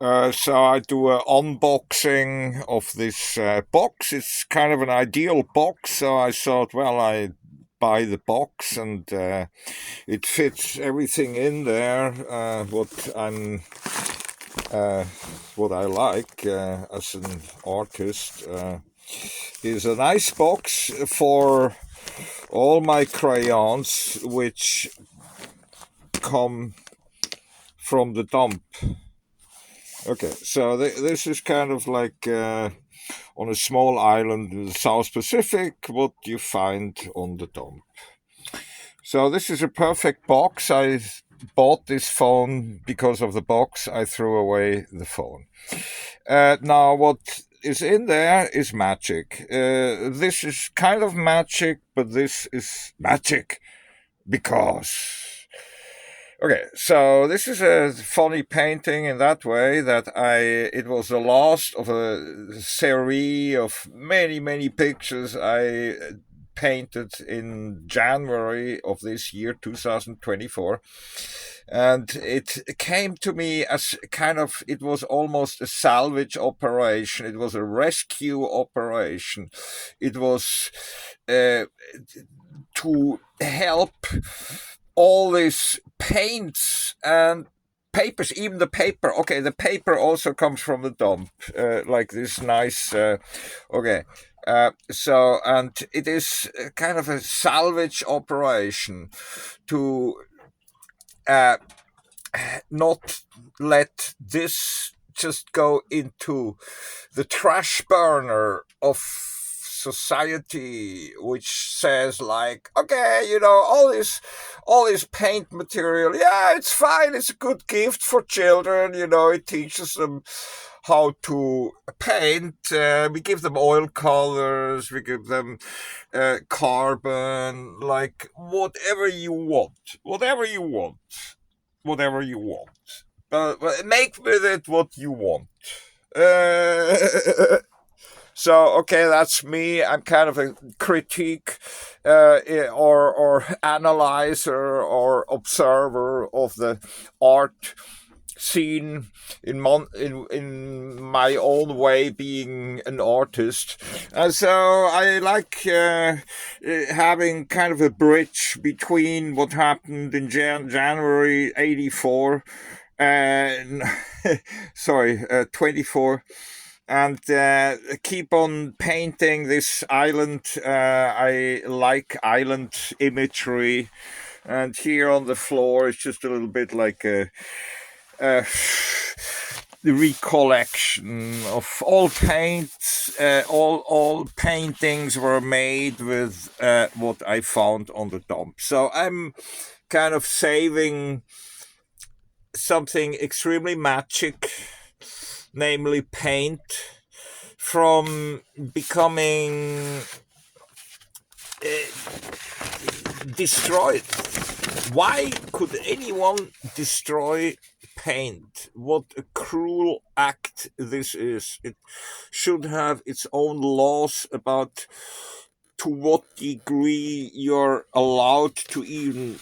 So I do an unboxing of this box. It's kind of an ideal box, so I thought, well, I buy the box and it fits everything in there. Uh, what I like as an artist is a nice box for all my crayons, which come from the dump. Okay, so this is kind of like on a small island in the South Pacific, what you find on the dump. So this is a perfect box. I bought this phone because of the box. I threw away the phone. Now, what is in there is magic. This is kind of magic, but this is magic because. Okay, so this is a funny painting in that way that it was the last of a series of many pictures I painted in January of this year, 2024. And it came to me as kind of, it was almost a salvage operation. It was a rescue operation. It was to help all these paints and papers, even the paper. Okay, the paper also comes from the dump, like this nice. Okay, so and it is kind of a salvage operation to uh, not let this just go into the trash burner of society, which says like, okay, all this paint material, yeah, it's fine, it's a good gift for children, it teaches them how to paint. We give them oil colors, we give them carbon, like whatever you want. But make with it what you want. Uh, so okay, that's me. I'm kind of a critique, or analyzer or observer of the art scene in my own way, being an artist. And so I like having kind of a bridge between what happened in January 84 and sorry, 24, and keep on painting this island. I like island imagery, and here on the floor it's just a little bit like a the recollection of all paints. All paintings were made with what I found on the dump. So I'm kind of saving something extremely magic, namely paint, from becoming destroyed. Why could anyone destroy paint? What a cruel act this is. It should have its own laws about to what degree you're allowed to even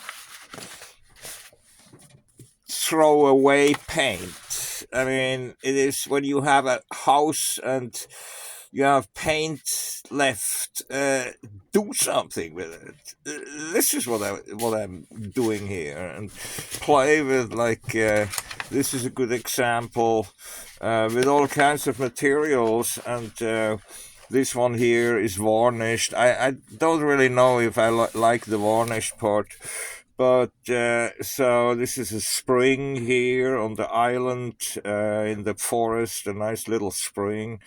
throw away paint. I mean, it is when you have a house and you have paint left, do something with it. This is what I'm doing here, and play with this is a good example, with all kinds of materials. And this one here is varnished. I don't really know if I like the varnished part. But so this is a spring here on the island, in the forest, a nice little spring.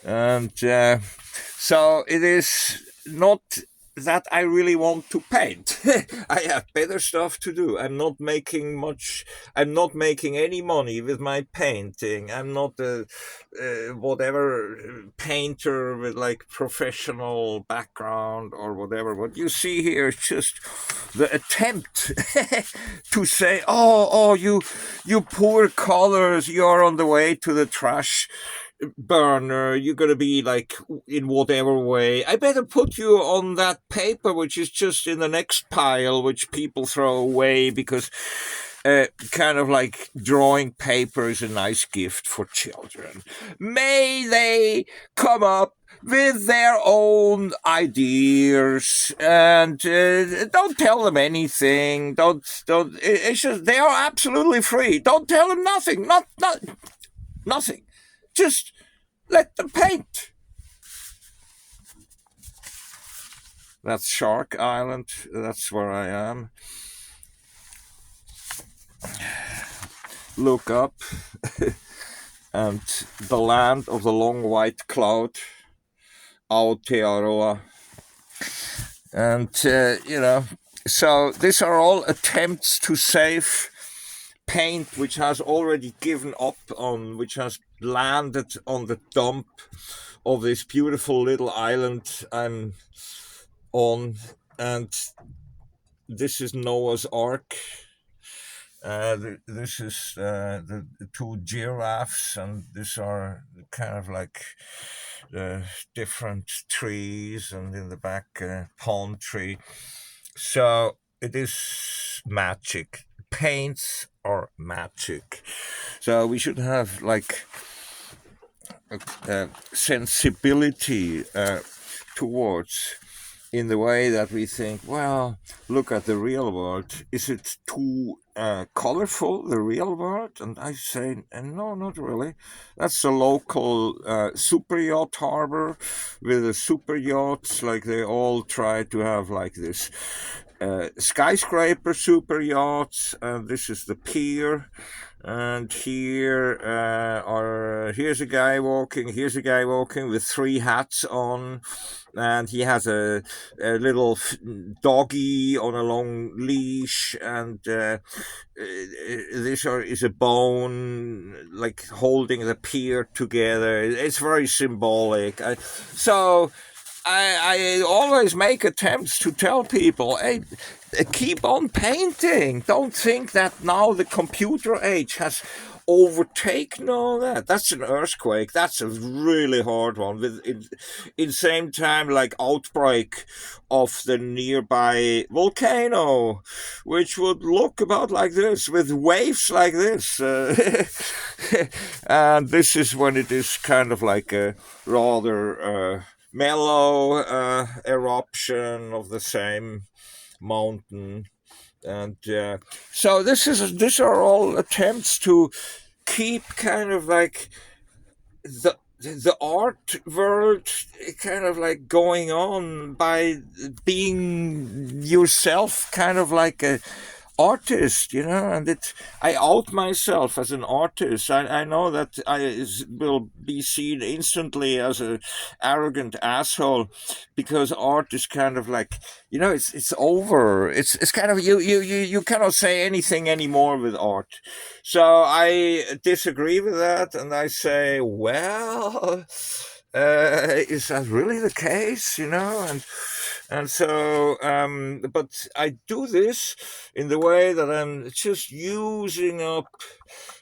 And so it is not that I really want to paint. I have better stuff to do. I'm not making any money with my painting. I'm not a whatever painter with like professional background or whatever. What you see here is just the attempt to say, oh, you poor colors, you're on the way to the trash burner, you're gonna be like in whatever way. I better put you on that paper which is just in the next pile, which people throw away because kind of like drawing paper is a nice gift for children. May they come up with their own ideas, and don't tell them anything. Don't. It's just they are absolutely free. Don't tell them nothing. Not nothing. Just let them paint. That's Shark Island. That's where I am. Look up, and the land of the long white cloud, Aotearoa. And, so these are all attempts to save paint which has already given up on, which has landed on the dump of this beautiful little island I'm on. And this is Noah's Ark. This is the two giraffes, and these are kind of like different trees, and in the back, palm tree. So it is magic. Paints are magic. So we should have like a sensibility towards, in the way that we think, well, look at the real world. Is it too colorful, the real world? And I say, no, not really. That's a local super yacht harbor with the super yachts. Like, they all try to have like this skyscraper super yachts, and this is the pier. And here's a guy walking. Here's a guy walking with 3 hats on, and he has a little doggy on a long leash, and this is a bone, like holding the pier together. It's very symbolic. I always make attempts to tell people, hey, keep on painting. Don't think that now the computer age has overtaken all that. That's an earthquake. That's a really hard one. With in same time, like outbreak of the nearby volcano, which would look about like this, with waves like this. And this is when it is kind of like a rather mellow eruption of the same mountain. And so these are all attempts to keep kind of like the art world kind of like going on by being yourself kind of like a artist, and I out myself as an artist. I know that I will be seen instantly as a arrogant asshole, because art is kind of like, it's over. It's kind of, you cannot say anything anymore with art. So I disagree with that, and I say, well, is that really the case, and so, but I do this in the way that I'm just using up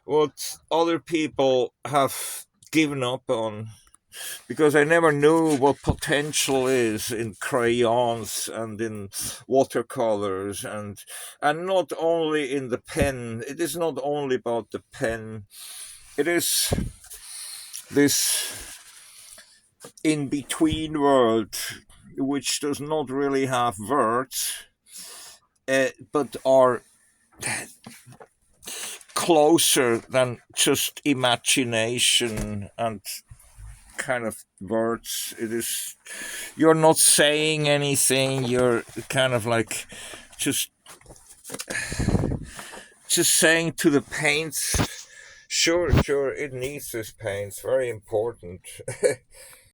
what other people have given up on, because I never knew what potential is in crayons and in watercolors, and not only in the pen. It is not only about the pen. It is this in-between world, which does not really have words, but are closer than just imagination and kind of words. It is, you're not saying anything, you're kind of like just saying to the paints, sure, it needs this paint, it's very important.